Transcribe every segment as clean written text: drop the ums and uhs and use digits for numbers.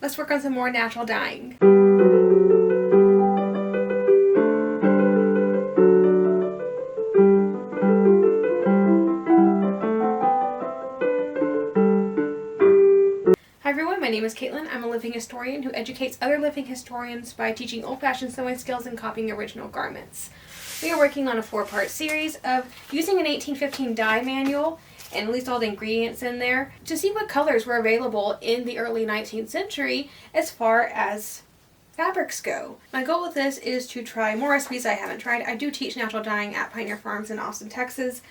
let's work on some more natural dyeing. Hi everyone, my name is Caitlin. I'm a living historian who educates other living historians by teaching old-fashioned sewing skills and copying original garments. We are working on a 4-part series of using an 1815 dye manual and at least all the ingredients in there to see what colors were available in the early 19th century as far as fabrics go. My goal with this is to try more recipes I haven't tried. I do teach natural dyeing at Pioneer Farms in Austin, Texas,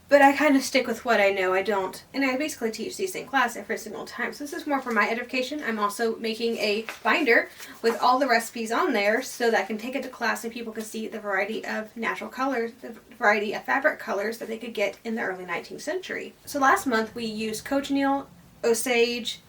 but I kind of stick with what I know. I don't, and I basically teach these in class every single time. So this is more for my edification. I'm also making a binder with all the recipes on there so that I can take it to class and people can see the variety of natural colors, the variety of fabric colors that they could get in the early 19th century. So last month we used cochineal, osage,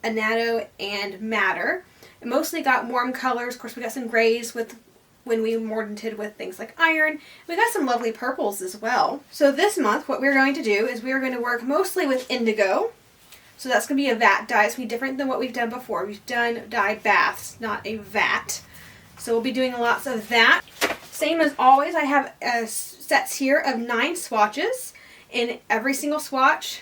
annatto, and madder. It mostly got warm colors. Of course, we got some grays with when we mordanted with things like iron. We got some lovely purples as well. So this month what we're going to do is we're going to work mostly with indigo. So that's going to be a vat dye. It's going to be different than what we've done before. We've done dye baths, not a vat. So we'll be doing lots of that. Same as always, I have sets here of 9 swatches. In every single swatch,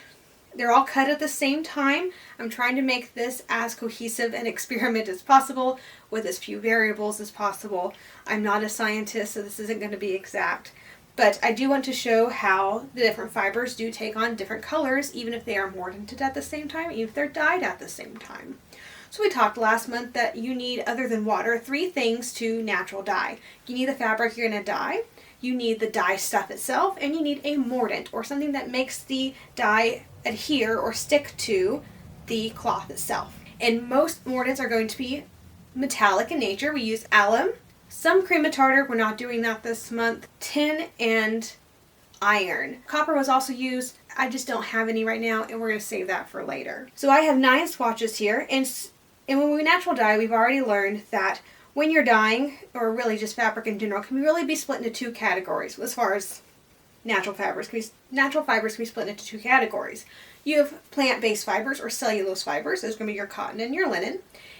they're all cut at the same time. I'm trying to make this as cohesive an experiment as possible with as few variables as possible. I'm not a scientist, so this isn't going to be exact. But I do want to show how the different fibers do take on different colors, even if they are mordanted at the same time, even if they're dyed at the same time. So we talked last month that you need, other than water, 3 things to natural dye. You need the fabric you're going to dye, you need the dye stuff itself, and you need a mordant, or something that makes the dye adhere or stick to the cloth itself. And most mordants are going to be metallic in nature. We use alum, some cream of tartar, we're not doing that this month, tin, and iron. Copper was also used. I just don't have any right now, and we're going to save that for later. So I have 9 swatches here, and when we natural dye, we've already learned that when you're dyeing, or really just fabric in general, can really be split into 2 categories as far as natural fibers. Natural fibers can be split into 2 categories. You have plant-based fibers or cellulose fibers. Those are going to be your cotton and your linen.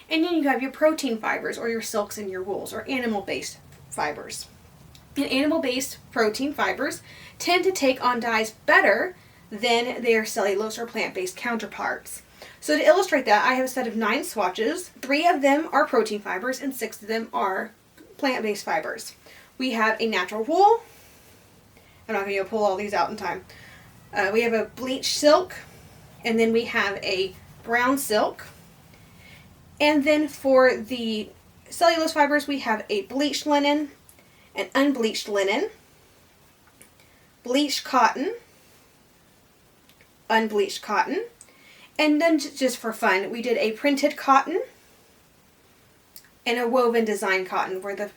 And then you have your protein fibers or your silks and your wools, or animal-based fibers. And animal-based protein fibers tend to take on dyes better than their cellulose or plant-based counterparts. So to illustrate that, I have a set of 9 swatches. 3 of them are protein fibers and 6 of them are plant-based fibers. We have a natural wool. I'm not going to be able to pull all these out in time. We have a bleached silk, and then we have a brown silk. And then for the cellulose fibers, we have a bleached linen, an unbleached linen, bleached cotton, unbleached cotton, and then just for fun, we did a printed cotton and a woven design cotton, where the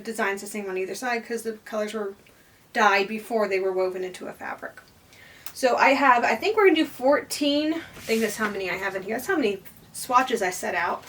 design's the same on either side because the colors were dyed before they were woven into a fabric. So I think we're going to do 14, I think that's how many I have in here. That's how many swatches I set out.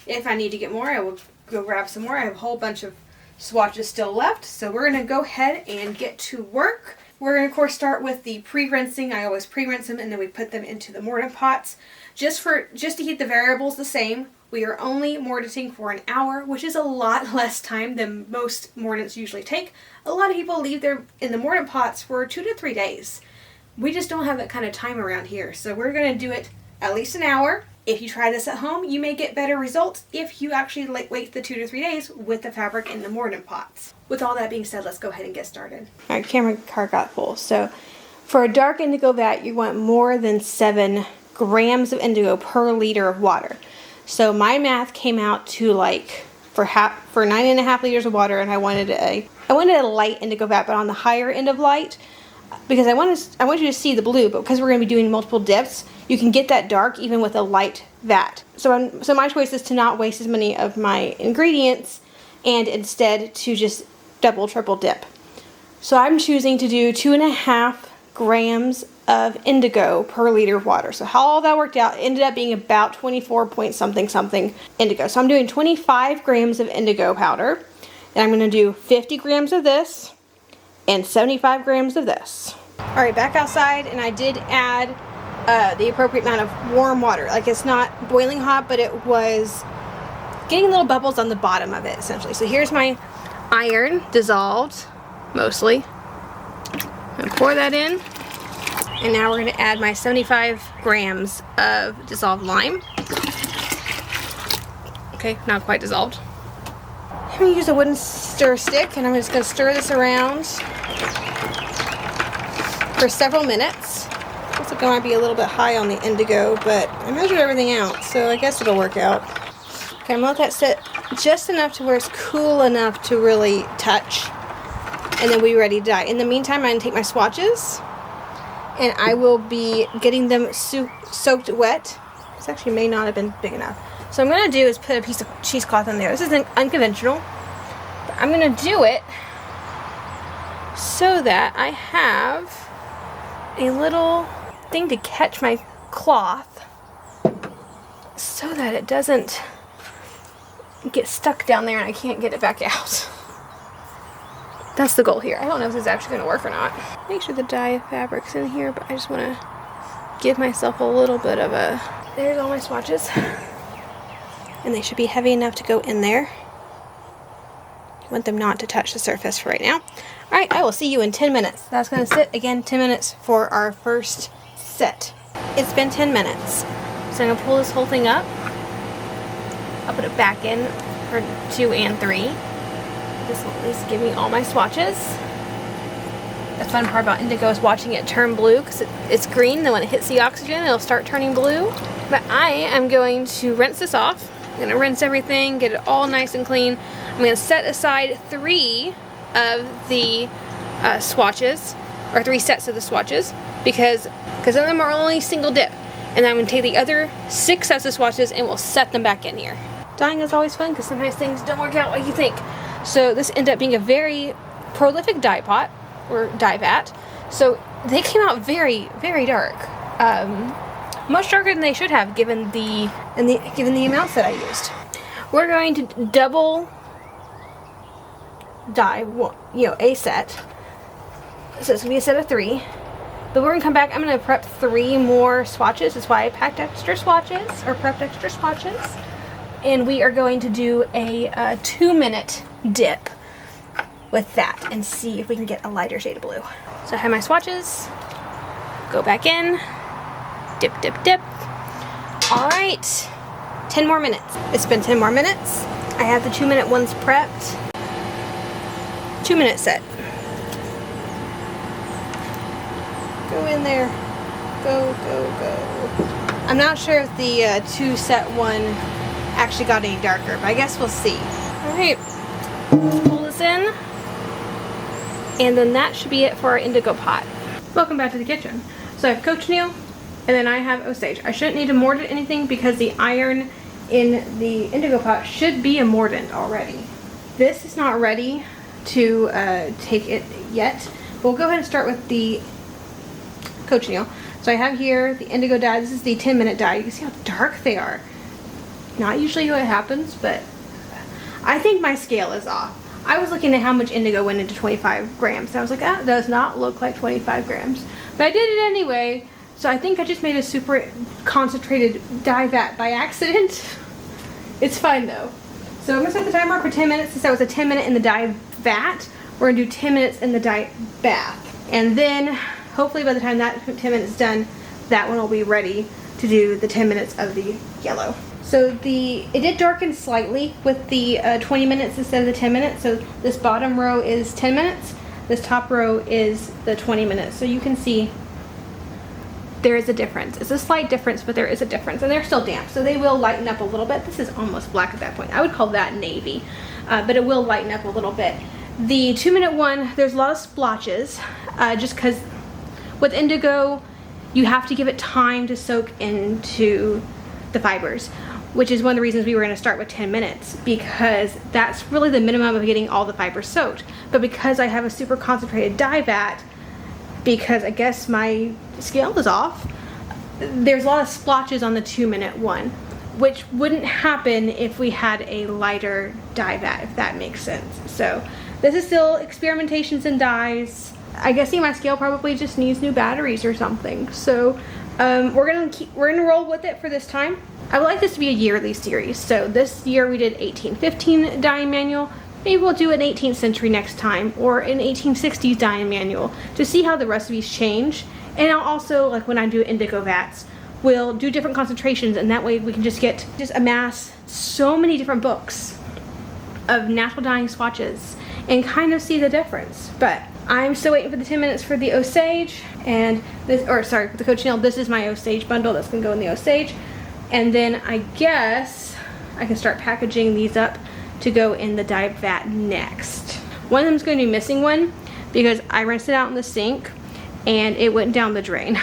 If I need to get more, I will go grab some more. I have a whole bunch of swatches still left. So we're going to go ahead and get to work. We're going to, of course, start with the pre-rinsing. I always pre-rinse them and then we put them into the mordant pots. Just to keep the variables the same, we are only mordanting for an hour, which is a lot less time than most mordants usually take. A lot of people leave in the mordant pots for 2 to 3 days. We just don't have that kind of time around here. So we're going to do it at least an hour. If you try this at home, you may get better results if you actually wait the 2 to 3 days with the fabric in the mordant pots. With all that being said, let's go ahead and get started. All right, camera car got full. So for a dark indigo vat, you want more than 7 grams of indigo per liter of water. So my math came out to for 9.5 liters of water, and I wanted a light indigo vat, but on the higher end of light, because I want you to see the blue, but because we're going to be doing multiple dips, you can get that dark even with a light vat. So my choice is to not waste as many of my ingredients and instead to just double, triple dip. So I'm choosing to do 2.5 grams of indigo per liter of water. So how all that worked out, it ended up being about 24 point something indigo. So I'm doing 25 grams of indigo powder, and I'm going to do 50 grams of this and 75 grams of this. Alright, back outside, and I did add the appropriate amount of warm water. Like, it's not boiling hot, but it was getting little bubbles on the bottom of it, essentially. So here's my iron dissolved, mostly. I'm gonna pour that in. And now we're gonna add my 75 grams of dissolved lime. Okay, not quite dissolved. I'm gonna use a wooden stir stick, and I'm just gonna stir this around for several minutes. Looks like I might be a little bit high on the indigo, but I measured everything out, so I guess it'll work out. Okay, I'm gonna let that sit just enough to where it's cool enough to really touch, and then we'll be ready to dye. In the meantime, I'm gonna take my swatches, and I will be getting them soaked wet. This actually may not have been big enough. So what I'm gonna do is put a piece of cheesecloth in there. This isn't unconventional, but I'm gonna do it so that I have a little thing to catch my cloth so that it doesn't get stuck down there and I can't get it back out. That's the goal here. I don't know if this is actually gonna work or not. Make sure the dye fabric's in here, but I just wanna give myself a little bit of a... There's all my swatches. And they should be heavy enough to go in there. You want them not to touch the surface for right now. Alright, I will see you in 10 minutes. That's going to sit, again, 10 minutes for our first set. It's been 10 minutes. So I'm going to pull this whole thing up. I'll put it back in for 2 and 3. This will at least give me all my swatches. The fun part about indigo is watching it turn blue, because it's green, then when it hits the oxygen, it'll start turning blue. But I am going to rinse this off. I'm going to rinse everything, get it all nice and clean. I'm going to set aside 3 of the swatches, or 3 sets of the swatches, because some of them are only single dip. And I'm going to take the other 6 sets of swatches and we'll set them back in here. Dyeing is always fun because sometimes things don't work out like you think. So this ended up being a very prolific dye pot, or dye vat. So they came out very, very dark. Much darker than they should have, given the amounts that I used. We're going to double dye, a set. So it's gonna be a set of 3. But we're gonna come back. I'm gonna prep 3 more swatches. That's why I packed extra swatches, or prepped extra swatches. And we are going to do a 2-minute dip with that and see if we can get a lighter shade of blue. So I have my swatches. Go back in. Dip, dip, dip. All right, 10 more minutes. It's been 10 more minutes. I have the 2-minute ones prepped. 2-minute set. Go in there. Go, go, go. I'm not sure if the 2-set one actually got any darker, but I guess we'll see. All right, let's pull this in. And then that should be it for our indigo pot. Welcome back to the kitchen. So I have cochineal, and then I have Osage. I shouldn't need to mordant anything because the iron in the indigo pot should be a mordant already. This is not ready to take it yet. But we'll go ahead and start with the cochineal. So I have here the indigo dye. This is the 10-minute dye. You can see how dark they are. Not usually what happens, but I think my scale is off. I was looking at how much indigo went into 25 grams. And I was like, that does not look like 25 grams. But I did it anyway. So I think I just made a super concentrated dye vat by accident. It's fine though. So I'm gonna set the timer for 10 minutes since that was a 10-minute in the dye vat. We're gonna do 10 minutes in the dye bath. And then hopefully by the time that 10 minutes is done, that one will be ready to do the 10 minutes of the yellow. So it did darken slightly with the 20 minutes instead of the 10 minutes. So this bottom row is 10 minutes. This top row is the 20 minutes. So you can see there is a difference. It's a slight difference, but there is a difference. And they're still damp, so they will lighten up a little bit. This is almost black at that point. I would call that navy, but it will lighten up a little bit. The 2-minute one, there's a lot of splotches, just because with indigo, you have to give it time to soak into the fibers, which is one of the reasons we were going to start with 10 minutes, because that's really the minimum of getting all the fibers soaked. But because I have a super concentrated dye vat, because I guess my scale is off, there's a lot of splotches on the 2-minute one, which wouldn't happen if we had a lighter dye vat, if that makes sense. So this is still experimentations in dyes. I guess my scale probably just needs new batteries or something. So We're gonna roll with it for this time. I would like this to be a yearly series. So this year we did 1815 dyeing manual. Maybe we'll do an 18th century next time, or an 1860s dyeing manual to see how the recipes change. And I'll also, like when I do indigo vats, we'll do different concentrations, and that way we can just amass so many different books of natural dyeing swatches and kind of see the difference. But I'm still waiting for the 10 minutes for the Osage and this, or sorry, for the cochineal. This is my Osage bundle that's gonna go in the Osage. And then I guess I can start packaging these up to go in the dye vat next. One of them's going to be missing one because I rinsed it out in the sink and it went down the drain.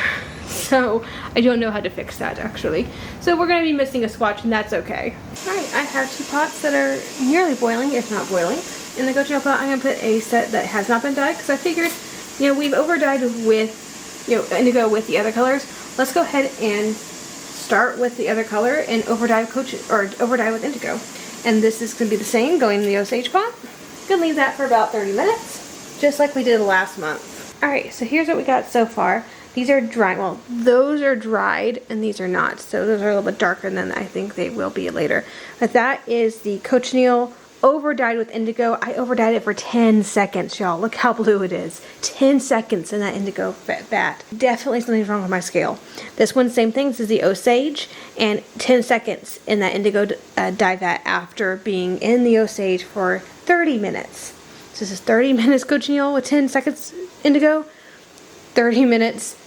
So I don't know how to fix that actually. So we're going to be missing a swatch, and that's okay. Alright, I have 2 pots that are nearly boiling, if not boiling. In the cochineal pot, I'm going to put a set that has not been dyed because I figured, you know, we've over dyed with, you know, indigo with the other colors. Let's go ahead and start with the other color and over dye with indigo. And this is going to be the same going in the Osage pot. Gonna leave that for about 30 minutes, just like we did last month. Alright, so here's what we got so far. These are dry, well, those are dried and these are not. So those are a little bit darker than I think they will be later. But that is the cochineal over dyed with indigo. I over dyed it for 10 seconds, y'all. Look how blue it is. 10 seconds in that indigo vat. Definitely something's wrong with my scale. This one, same thing. This is the Osage, and 10 seconds in that indigo dye vat after being in the Osage for 30 minutes. So this is 30 minutes cochineal with 10 seconds indigo, 30 minutes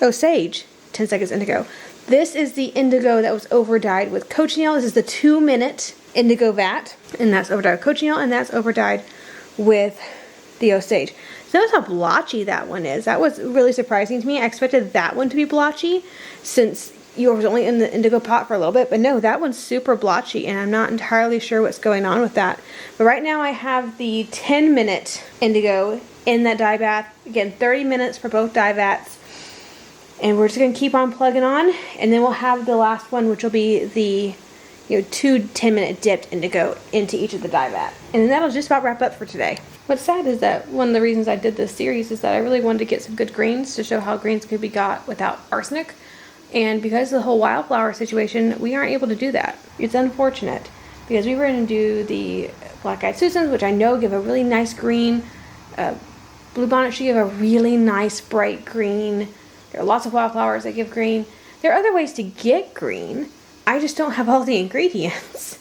Osage, 10 seconds indigo. This is the indigo that was over dyed with cochineal. This is the 2-minute indigo vat, and that's over dyed with cochineal, and that's over dyed with the Osage. So notice how blotchy that one is. That was really surprising to me. I expected that one to be blotchy since you was only in the indigo pot for a little bit, but no, that one's super blotchy, and I'm not entirely sure what's going on with that. But right now I have the 10-minute indigo in that dye bath. Again, 30 minutes for both dye vats. And we're just going to keep on plugging on, and then we'll have the last one, which will be the 2 10-minute dipped indigo into each of the dye vat. And then that'll just about wrap up for today. What's sad is that one of the reasons I did this series is that I really wanted to get some good greens to show how greens could be got without arsenic. And because of the whole wildflower situation, we aren't able to do that. It's unfortunate because we were going to do the black-eyed Susans, which I know give a really nice green. Bluebonnet should give a really nice bright green. There are lots of wildflowers that give green. There are other ways to get green. I just don't have all the ingredients.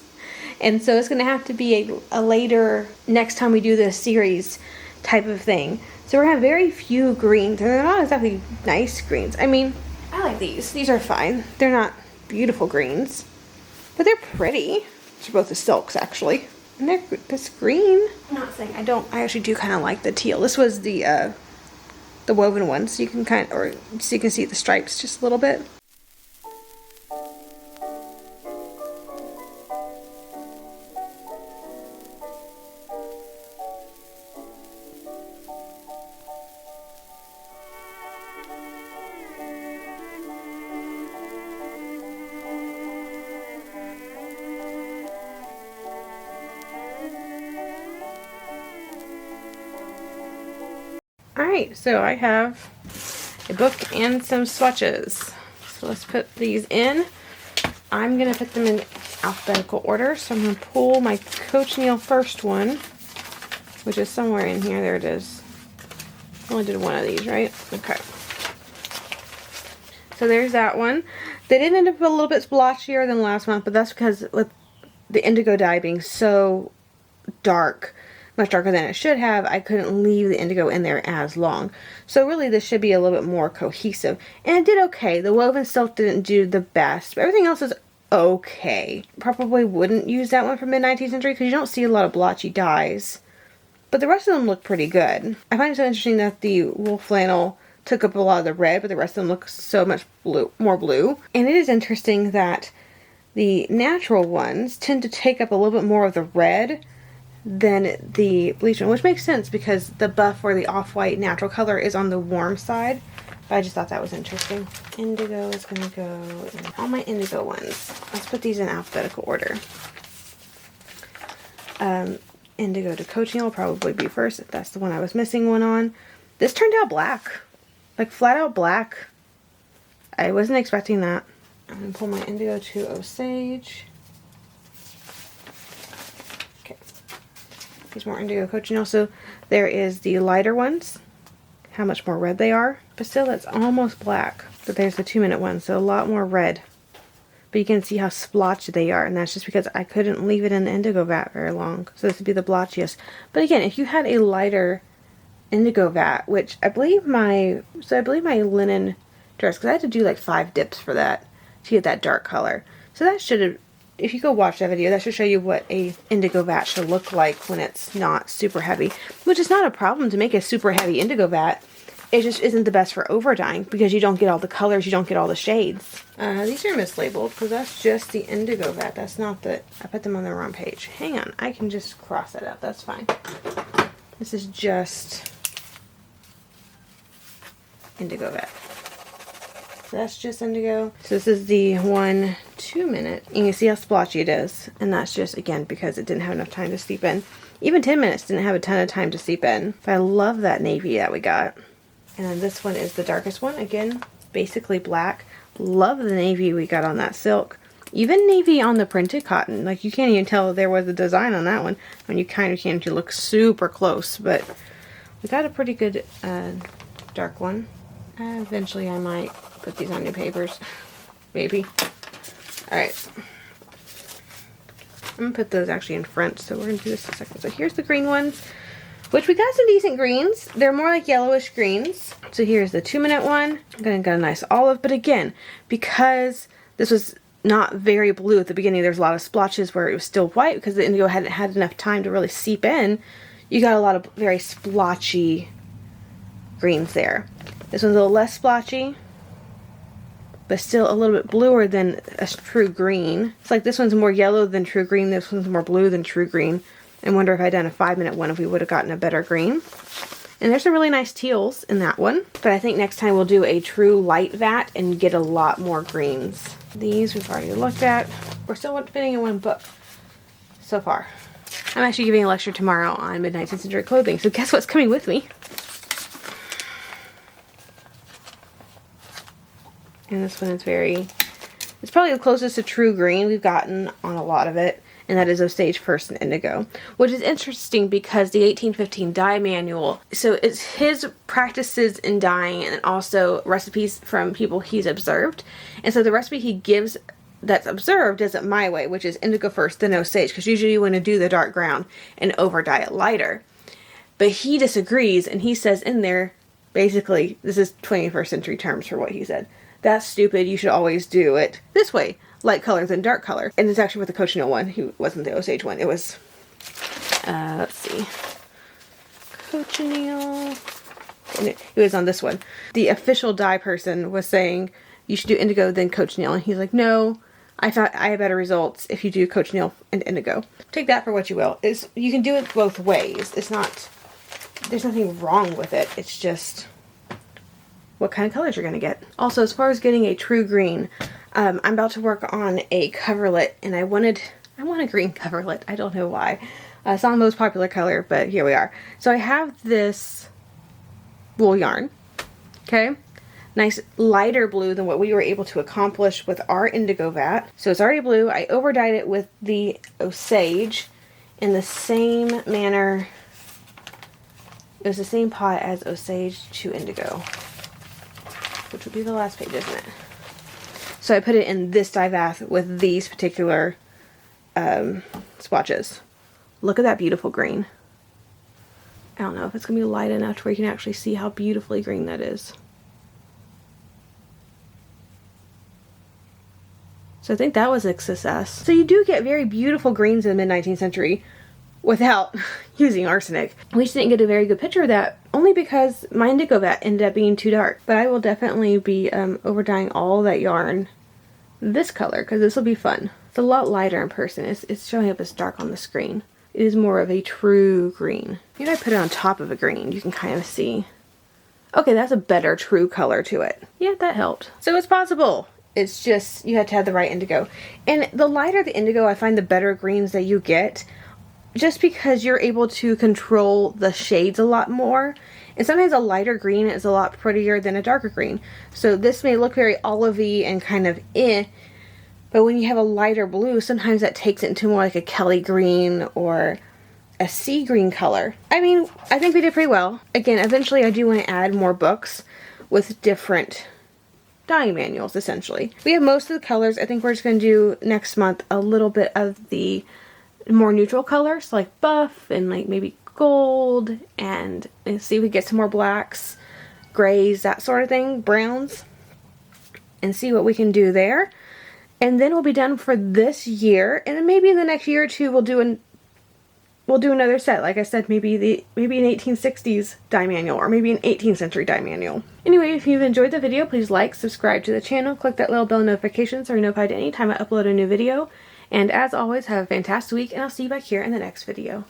And so it's going to have to be a later, next time we do this series type of thing. So we're going to have very few greens. They're not exactly nice greens. I mean, I like these. These are fine. They're not beautiful greens, but they're pretty. These are both the silks, actually. And they're this green. I'm not saying I actually do kind of like the teal. This was the woven one, so you can so you can see the stripes just a little bit. Alright, so I have a book and some swatches. So let's put these in. I'm going to put them in alphabetical order. So I'm going to pull my cochineal first one, which is somewhere in here. There it is. I only did one of these, right? Okay. So there's that one. They did end up a little bit splotchier than last month, but that's because with the indigo dye being so dark, much darker than it should have, I couldn't leave the indigo in there as long. So really this should be a little bit more cohesive. And it did okay. The woven silk didn't do the best, but everything else is okay. Probably wouldn't use that one for mid-19th century because you don't see a lot of blotchy dyes. But the rest of them look pretty good. I find it so interesting that the wool flannel took up a lot of the red, but the rest of them look so much more blue. And it is interesting that the natural ones tend to take up a little bit more of the red than the bleach one, which makes sense because the buff or the off-white natural color is on the warm side. But I just thought that was interesting. Indigo is going to go in all my indigo ones. Let's put these in alphabetical order. Indigo to cochineal will probably be first if that's the one I was missing one on. This turned out black. Like flat out black. I wasn't expecting that. I'm going to pull my indigo to Osage. Okay. These more indigo coaching. Also, there is the lighter ones. How much more red they are. But still, it's almost black. But there's the 2-minute one, so a lot more red. But you can see how splotchy they are, and that's just because I couldn't leave it in the indigo vat very long. So this would be the blotchiest. But again, if you had a lighter indigo vat, which I believe my linen dress, because I had to do like 5 dips for that to get that dark color. So that should have, if you go watch that video, that should show you what a indigo vat should look like when it's not super heavy. Which is not a problem to make a super heavy indigo vat. It just isn't the best for over dyeing because you don't get all the colors, you don't get all the shades. These are mislabeled because that's just the indigo vat. That's not the, I put them on the wrong page. Hang on, I can just cross that out. That's fine. This is just indigo vat. So that's just indigo. So this is the 1-2 minute. And you can see how splotchy it is. And that's just, again, because it didn't have enough time to steep in. Even 10 minutes didn't have a ton of time to steep in. But I love that navy that we got. And then this one is the darkest one. Again, basically black. Love the navy we got on that silk. Even navy on the printed cotton. Like, you can't even tell there was a design on that one. When you kind of can't, you look super close. But we got a pretty good dark one. Eventually I might put these on new papers. Maybe. Alright. I'm going to put those actually in front. So we're going to do this in a second. So here's the green ones. Which we got some decent greens. They're more like yellowish greens. So here's the 2-minute one. I'm going to get a nice olive. But again, because this was not very blue at the beginning, there's a lot of splotches where it was still white because the indigo hadn't had enough time to really seep in. You got a lot of very splotchy greens there. This one's a little less splotchy, but still a little bit bluer than a true green. It's like this one's more yellow than true green. This one's more blue than true green. I wonder if I'd done a 5-minute one if we would have gotten a better green. And there's some really nice teals in that one. But I think next time we'll do a true light vat and get a lot more greens. These we've already looked at. We're still fitting in one book so far. I'm actually giving a lecture tomorrow on mid-19th century clothing. So guess what's coming with me? And this one is it's probably the closest to true green we've gotten on a lot of it. And that is Osage Person Indigo. Which is interesting because the 1815 dye manual, so it's his practices in dyeing and also recipes from people he's observed. And so the recipe he gives that's observed is it my way, which is indigo first, then Osage. Because usually you want to do the dark brown and over dye it lighter. But he disagrees and he says in there, basically, this is 21st century terms for what he said. That's stupid, you should always do it this way. Light color than dark color. And it's actually with the cochineal one. He wasn't the Osage one. It was, let's see. Cochineal. And it was on this one. The official dye person was saying, you should do indigo then cochineal. And he's like, no, I thought I had better results if you do cochineal and indigo. Take that for what you will. You can do it both ways. It's not, there's nothing wrong with it. It's just what kind of colors you're going to get. Also, as far as getting a true green, I'm about to work on a coverlet, and I want a green coverlet. I don't know why. It's not the most popular color, but here we are. So I have this wool yarn, okay? Nice lighter blue than what we were able to accomplish with our indigo vat. So it's already blue. I over-dyed it with the Osage in the same manner. It was the same pot as Osage to indigo, which would be the last page, isn't it? So I put it in this dye bath with these particular swatches. Look at that beautiful green. I don't know if it's going to be light enough to where you can actually see how beautifully green that is. So I think that was a success. So you do get very beautiful greens in the mid-19th century without using arsenic. We just didn't get a very good picture of that, only because my indigo vat ended up being too dark. But I will definitely be over dyeing all that yarn this color, because this will be fun. It's a lot lighter in person. It's showing up as dark on the screen. It is more of a true green. Maybe I put it on top of a green. You can kind of see. Okay, that's a better true color to it. Yeah, that helped. So it's possible. It's just, you have to have the right indigo. And the lighter the indigo, I find the better greens that you get. Just because you're able to control the shades a lot more. And sometimes a lighter green is a lot prettier than a darker green. So this may look very olivey and kind of but when you have a lighter blue, sometimes that takes it into more like a Kelly green or a sea green color. I mean, I think we did pretty well. Again, eventually I do want to add more books with different dyeing manuals, essentially. We have most of the colors. I think we're just going to do next month a little bit of the more neutral colors, like buff and like maybe gold, and see if we get some more blacks, grays, that sort of thing, browns, and see what we can do there. And then we'll be done for this year, and then maybe in the next year or two we'll do another set. Like I said, maybe an 1860s dye manual, or maybe an 18th century dye manual. Anyway, if you've enjoyed the video, please like, subscribe to the channel, click that little bell notification so you're notified anytime I upload a new video. And as always, have a fantastic week, and I'll see you back here in the next video.